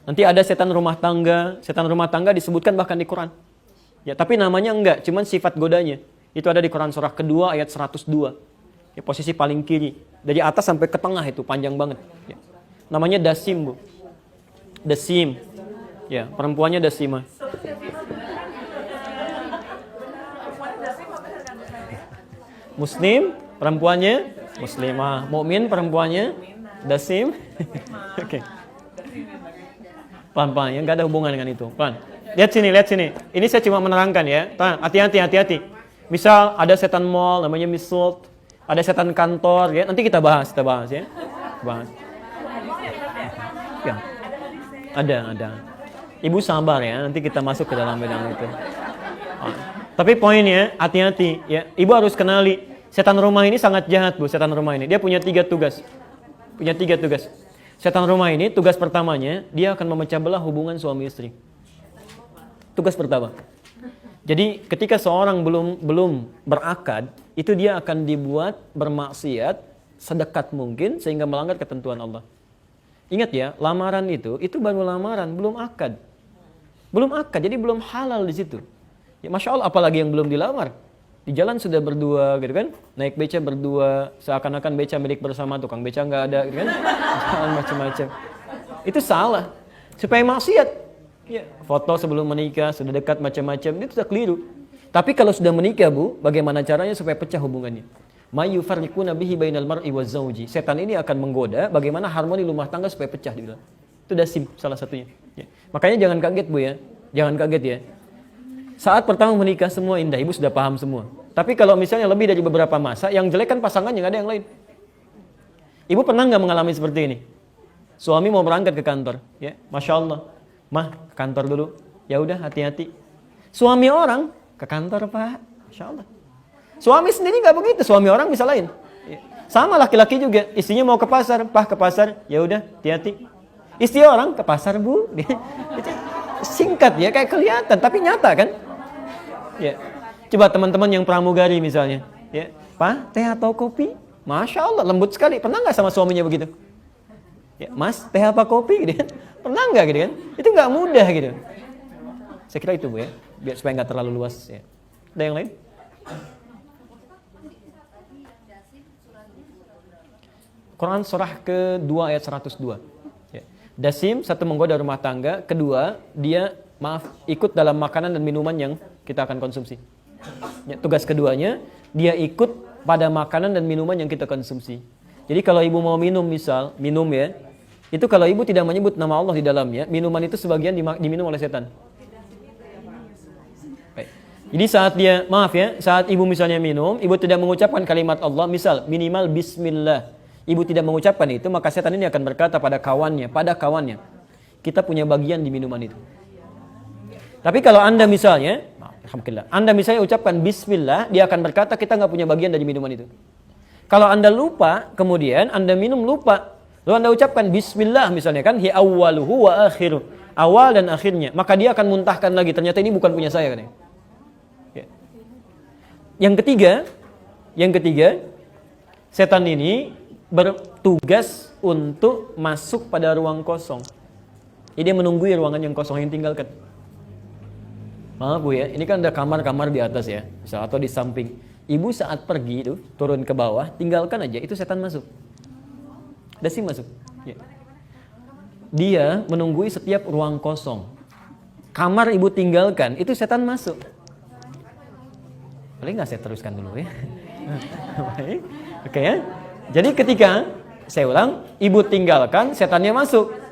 Nanti ada setan rumah tangga. Setan rumah tangga disebutkan bahkan di Quran. Ya, tapi namanya enggak, cuman sifat godanya. Itu ada di Quran surah kedua ayat 102. Ya, posisi paling kiri. Dari atas sampai ke tengah itu panjang banget. Ya. Namanya Dasim, Bu. Dasim. Ya, perempuannya Dasimah. Muslim, perempuannya Muslimah. Mukmin, perempuannya Dasim. Oke. Pelan-pelan, ya, nggak ada hubungan dengan itu. Pelan. Lihat sini. Ini saya cuma menerangkan ya. Hati-hati. Misal ada setan mall, namanya misult. Ada setan kantor, ya. Nanti kita bahas ya. Bahas. Ya. Ada. Ibu sabar ya, nanti kita masuk ke dalam bidang itu. Tapi poinnya, hati-hati ya. Ibu harus kenali, setan rumah ini sangat jahat, Bu, setan rumah ini. Dia punya 3 tugas. Setan rumah ini, tugas pertamanya, dia akan memecah belah hubungan suami istri. Tugas pertama. Jadi ketika seorang belum berakad, itu dia akan dibuat bermaksiat sedekat mungkin sehingga melanggar ketentuan Allah. Ingat ya, lamaran itu baru lamaran, belum akad. Jadi belum halal di situ. Ya, Masya Allah, apalagi yang belum dilamar. Di jalan sudah berdua gitu kan, naik beca berdua, seakan-akan beca milik bersama, tukang beca nggak ada gitu kan, jalan macam-macam. Itu salah, supaya maksiat. Ya, foto sebelum menikah, sudah dekat macam-macam, itu sudah keliru. Tapi kalau sudah menikah, Bu, bagaimana caranya supaya pecah hubungannya? Mayufarriquna bihi bainal mar'i waz zauji. Setan ini akan menggoda bagaimana harmoni rumah tangga supaya pecah dibilang. Itu Dasim salah satunya. Ya. Makanya jangan kaget, Bu ya. Jangan kaget ya. Saat pertama menikah semua indah, Ibu sudah paham semua. Tapi kalau misalnya lebih dari beberapa masa, yang jelek kan pasangannya, nggak ada yang lain. Ibu pernah nggak mengalami seperti ini? Suami mau berangkat ke kantor, ya, Masya Allah, mah ke kantor dulu. Ya udah, hati-hati. Suami orang ke kantor, Pak, Masya Allah. Suami sendiri nggak begitu, suami orang bisa lain. Ya. Sama laki-laki juga, istrinya mau ke pasar, Pak ke pasar, ya udah, hati-hati. Istri orang ke pasar, Bu. Singkat ya, kayak kelihatan, tapi nyata kan? Ya. Coba teman-teman yang pramugari misalnya, ya, Pak, teh atau kopi? Masya Allah, lembut sekali. Pernah nggak sama suaminya begitu? Ya, Mas, teh apa kopi? Gitu kan? Pernah nggak gitu kan? Itu nggak mudah gitu. Saya kira itu, Bu ya, biar supaya nggak terlalu luas. Ya. Ada yang lain? Quran surah ke-2 ayat 102. Ya. Dasim, satu menggoda rumah tangga. Kedua, dia ikut dalam makanan dan minuman yang kita akan konsumsi. Ya, tugas keduanya, dia ikut pada makanan dan minuman yang kita konsumsi. Jadi kalau ibu mau minum minum ya, itu kalau ibu tidak menyebut nama Allah di dalamnya, minuman itu sebagian diminum oleh setan. Baik. Jadi saat ibu misalnya minum, ibu tidak mengucapkan kalimat Allah, misal minimal Bismillah, ibu tidak mengucapkan itu, maka setan ini akan berkata pada kawannya, kita punya bagian di minuman itu. Tapi kalau Anda misalnya, alhamdulillah, Anda misalnya ucapkan Bismillah, dia akan berkata kita nggak punya bagian dari minuman itu. Kalau Anda lupa, kemudian Anda minum lupa, lalu Anda ucapkan Bismillah misalnya kan, hi awwaluhu wa akhiru, awal dan akhirnya, maka dia akan muntahkan lagi, ternyata ini bukan punya saya katanya. Ya. Yang ketiga, setan ini bertugas untuk masuk pada ruang kosong. Jadi dia menunggui ruangan yang kosong yang tinggalkan. Maaf, Bu ya, ini kan ada kamar-kamar di atas ya, misal, atau di samping. Ibu saat pergi itu turun ke bawah, tinggalkan aja, itu setan masuk. Dasim masuk. Ya. Dia menunggui setiap ruang kosong. Kamar ibu tinggalkan, itu setan masuk. Boleh nggak saya teruskan dulu ya? Baik. Oke ya. Jadi ketika saya ulang, ibu tinggalkan, setannya masuk.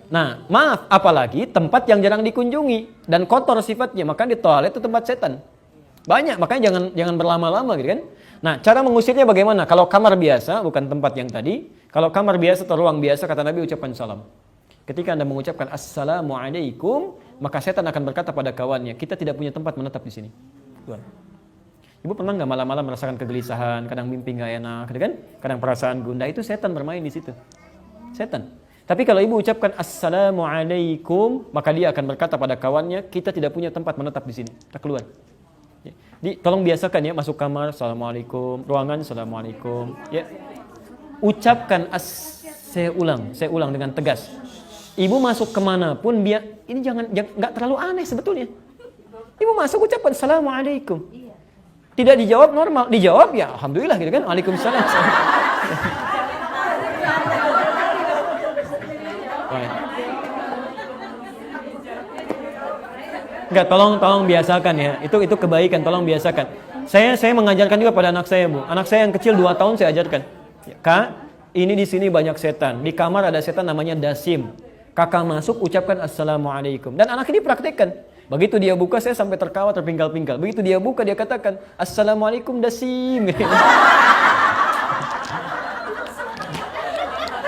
Nah, maaf, apalagi tempat yang jarang dikunjungi dan kotor sifatnya, maka di toilet itu tempat setan. Banyak, makanya jangan berlama-lama gitu kan. Nah, cara mengusirnya bagaimana? Kalau kamar biasa, bukan tempat yang tadi, kalau kamar biasa atau ruang biasa, kata Nabi ucapkan salam. Ketika Anda mengucapkan Assalamualaikum, maka setan akan berkata pada kawannya, kita tidak punya tempat menetap di sini. Tuhan. Ibu pernah nggak malam-malam merasakan kegelisahan, kadang mimpi nggak enak, gitu kan? Kadang perasaan gundah, itu setan bermain di situ. Setan. Tapi kalau ibu ucapkan Assalamualaikum, maka dia akan berkata pada kawannya, kita tidak punya tempat menetap di sini. Kita keluar. Jadi, tolong biasakan ya, masuk kamar, Assalamualaikum, ruangan, Assalamualaikum. Ya. Ucapkan saya ulang dengan tegas. Ibu masuk kemanapun, ini nggak terlalu aneh sebetulnya. Ibu masuk ucapkan Assalamualaikum. Tidak dijawab normal, dijawab ya Alhamdulillah gitu kan. Waalaikumsalam. Enggak, tolong biasakan ya. Itu kebaikan, tolong biasakan. Saya mengajarkan juga pada anak saya, Bu. Anak saya yang kecil 2 tahun saya ajarkan. Kak, ini di sini banyak setan. Di kamar ada setan namanya Dasim. Kakak masuk ucapkan Assalamualaikum. Dan anak ini praktekkan. Begitu dia buka, saya sampai tertawa terpinggal-pinggal. Begitu dia buka, dia katakan Assalamualaikum Dasim.